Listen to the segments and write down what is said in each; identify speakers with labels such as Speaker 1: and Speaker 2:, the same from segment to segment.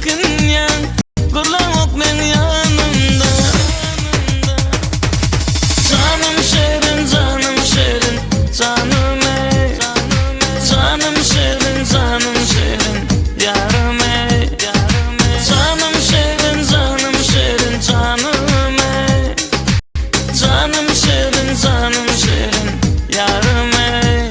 Speaker 1: çekinyen gurlan ok men yanımda. Canım şerin, canım şerin, canım ey. Canım şerin, canım şerin, yarım ey. Canım şerin, canım şerin, canım ey. Canım şerin, canım şerin, yarım ey.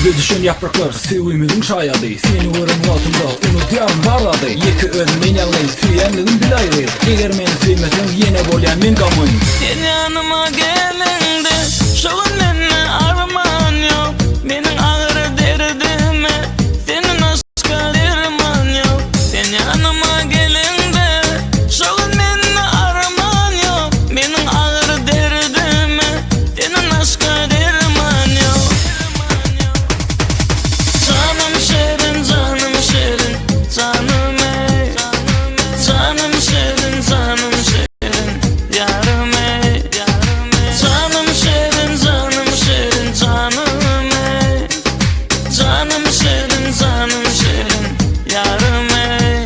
Speaker 2: Gülge düşen yapraklar sevimizin şayadı. Seni varım altında unutuyan varladı. Yeki özüm beni anlayız süyenliğin bir ayrıyız. Eğer beni sevmesen yine bolyan men gamın.
Speaker 1: Sen yanıma gelinde şoğun benne arman yok. Benim ağrı derdime senin aşka derman yok. Sen yanıma gelinde şoğun benne arman yok. Benim ağrı derdime senin aşka derman yok. Canım şerin, canım şerin, canım ey. Canım şerin, canım şerin, yarım ey. Canım şerin, canım şerin, canım ey. Canım şerin, canım şerin, yarım ey.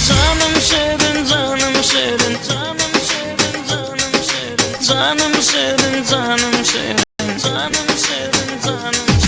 Speaker 1: Canım şerin, canım şerin, canım şerin, canım şerin, canım şerin, canım şerin, canım şerin, canım şerin.